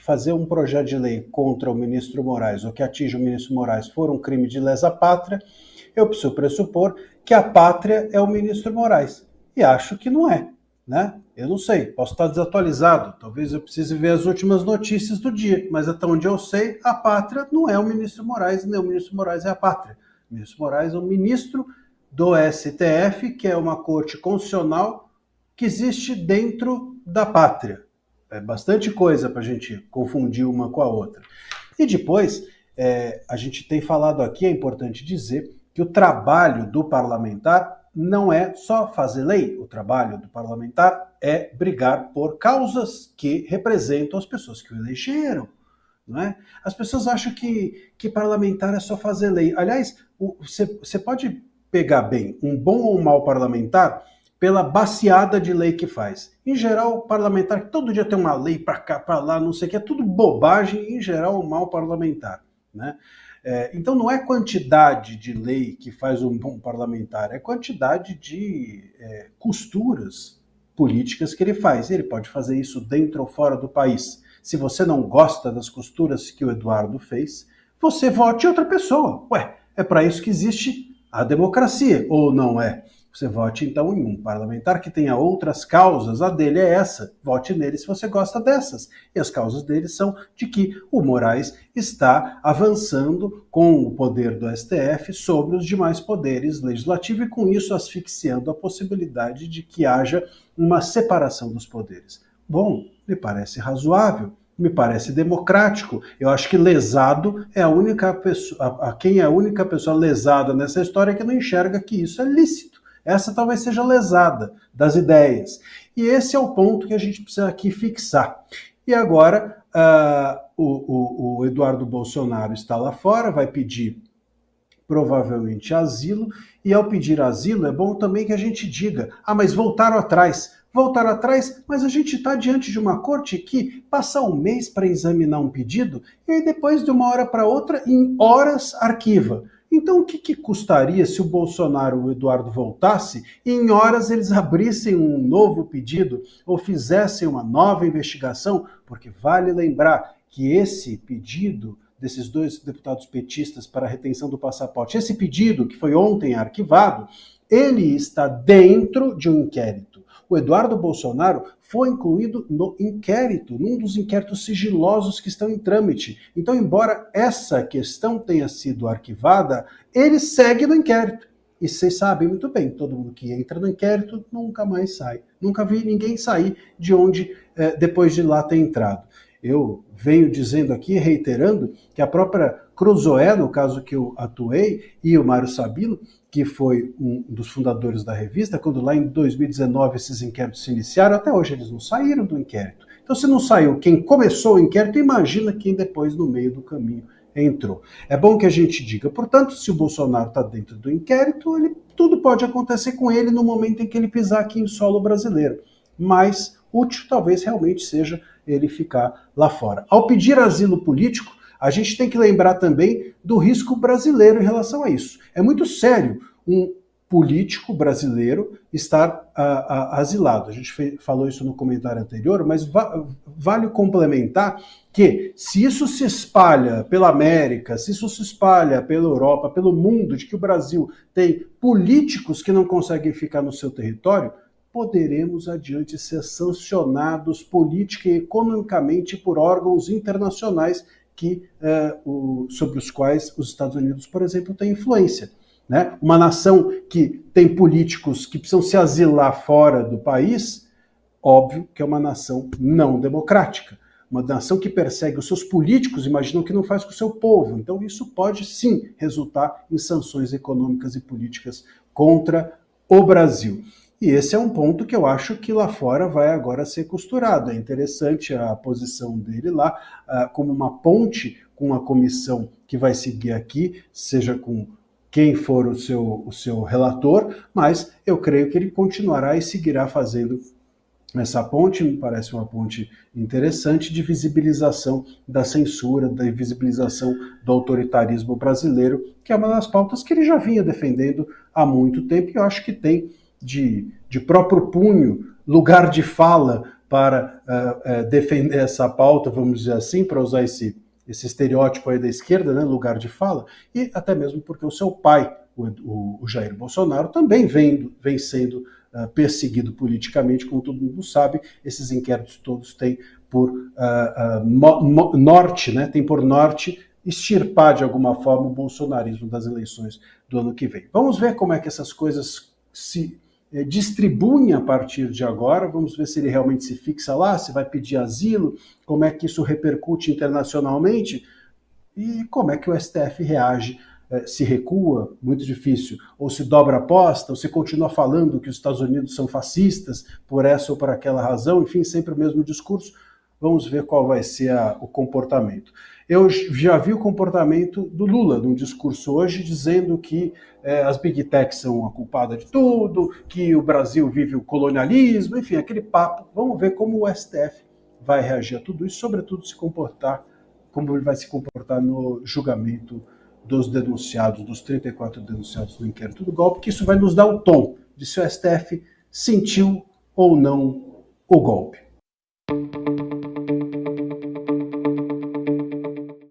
fazer um projeto de lei contra o ministro Moraes ou que atinja o ministro Moraes for um crime de lesa pátria, eu preciso pressupor que a pátria é o ministro Moraes. E acho que não é, né? Eu não sei, posso estar desatualizado, talvez eu precise ver as últimas notícias do dia, mas até onde eu sei, a pátria não é o ministro Moraes, nem o ministro Moraes é a pátria. O ministro Moraes é o ministro do STF, que é uma corte constitucional que existe dentro da pátria. É bastante coisa para a gente confundir uma com a outra. E depois, a gente tem falado aqui, é importante dizer, que o trabalho do parlamentar não é só fazer lei, o trabalho do parlamentar é brigar por causas que representam as pessoas que o elegeram. Não é? As pessoas acham que parlamentar é só fazer lei. Aliás, você pode pegar bem um bom ou um mau parlamentar pela baciada de lei que faz. Em geral, o parlamentar que todo dia tem uma lei para cá, para lá, não sei o que, é tudo bobagem, em geral, um mau parlamentar. Né? Então não é quantidade de lei que faz um bom parlamentar, é quantidade de costuras políticas que ele faz. Ele pode fazer isso dentro ou fora do país. Se você não gosta das costuras que o Eduardo fez, você vote em outra pessoa. Ué, é para isso que existe a democracia, ou não é? Você vote então em um parlamentar que tenha outras causas, a dele é essa, vote nele se você gosta dessas. E as causas dele são de que o Moraes está avançando com o poder do STF sobre os demais poderes legislativos e com isso asfixiando a possibilidade de que haja uma separação dos poderes. Bom, me parece razoável, me parece democrático. Eu acho que lesado é a única pessoa, quem é a única pessoa lesada nessa história que não enxerga que isso é lícito. Essa talvez seja lesada das ideias. E esse é o ponto que a gente precisa aqui fixar. E agora, o Eduardo Bolsonaro está lá fora, vai pedir provavelmente asilo, e ao pedir asilo é bom também que a gente diga, mas voltaram atrás. Voltaram atrás, mas a gente está diante de uma corte que passa um mês para examinar um pedido, e aí depois de uma hora para outra, em horas, arquiva. Então, o que custaria se o Bolsonaro e o Eduardo voltasse e em horas eles abrissem um novo pedido ou fizessem uma nova investigação? Porque vale lembrar que esse pedido desses dois deputados petistas para a retenção do passaporte, esse pedido que foi ontem arquivado, ele está dentro de um inquérito. O Eduardo Bolsonaro foi incluído no inquérito, num dos inquéritos sigilosos que estão em trâmite. Então, embora essa questão tenha sido arquivada, ele segue no inquérito. E vocês sabem muito bem, todo mundo que entra no inquérito nunca mais sai. Nunca vi ninguém sair de onde, depois de lá ter entrado. Eu venho dizendo aqui, reiterando, que a própria Cruzoé, no caso que eu atuei, e o Mário Sabino, que foi um dos fundadores da revista, quando lá em 2019 esses inquéritos se iniciaram, até hoje eles não saíram do inquérito. Então, se não saiu quem começou o inquérito, imagina quem depois, no meio do caminho, entrou. É bom que a gente diga, portanto, se o Bolsonaro está dentro do inquérito, tudo pode acontecer com ele no momento em que ele pisar aqui em solo brasileiro. Mas útil talvez realmente seja ele ficar lá fora. Ao pedir asilo político, a gente tem que lembrar também do risco brasileiro em relação a isso. É muito sério um político brasileiro estar asilado. A gente falou isso no comentário anterior, mas vale complementar que se isso se espalha pela América, se isso se espalha pela Europa, pelo mundo, de que o Brasil tem políticos que não conseguem ficar no seu território, poderemos adiante ser sancionados política e economicamente por órgãos internacionais sobre os quais os Estados Unidos, por exemplo, têm influência. Né? Uma nação que tem políticos que precisam se asilar fora do país, óbvio que é uma nação não democrática. Uma nação que persegue os seus políticos, imaginam que não faz com o seu povo. Então isso pode sim resultar em sanções econômicas e políticas contra o Brasil. E esse é um ponto que eu acho que lá fora vai agora ser costurado. É interessante a posição dele lá, como uma ponte com a comissão que vai seguir aqui, seja com quem for o seu relator, mas eu creio que ele continuará e seguirá fazendo essa ponte. Me parece uma ponte interessante de visibilização da censura, da visibilização do autoritarismo brasileiro, que é uma das pautas que ele já vinha defendendo há muito tempo, e eu acho que tem de próprio punho, lugar de fala para defender essa pauta, vamos dizer assim, para usar esse estereótipo aí da esquerda, né, lugar de fala, e até mesmo porque o seu pai, o Jair Bolsonaro, também vem sendo perseguido politicamente, como todo mundo sabe. Esses inquéritos todos têm por norte, né, tem por norte extirpar de alguma forma o bolsonarismo das eleições do ano que vem. Vamos ver como é que essas coisas se distribuem a partir de agora, vamos ver se ele realmente se fixa lá, se vai pedir asilo, como é que isso repercute internacionalmente e como é que o STF reage, se recua, muito difícil, ou se dobra a aposta, ou se continua falando que os Estados Unidos são fascistas por essa ou por aquela razão, enfim, sempre o mesmo discurso. Vamos ver qual vai ser o comportamento. Eu já vi o comportamento do Lula num discurso hoje dizendo que as Big Techs são a culpada de tudo, que o Brasil vive o colonialismo, enfim, aquele papo. Vamos ver como o STF vai reagir a tudo isso, sobretudo se comportar, como ele vai se comportar no julgamento dos denunciados, dos 34 denunciados no inquérito do golpe, que isso vai nos dar o tom de se o STF sentiu ou não o golpe.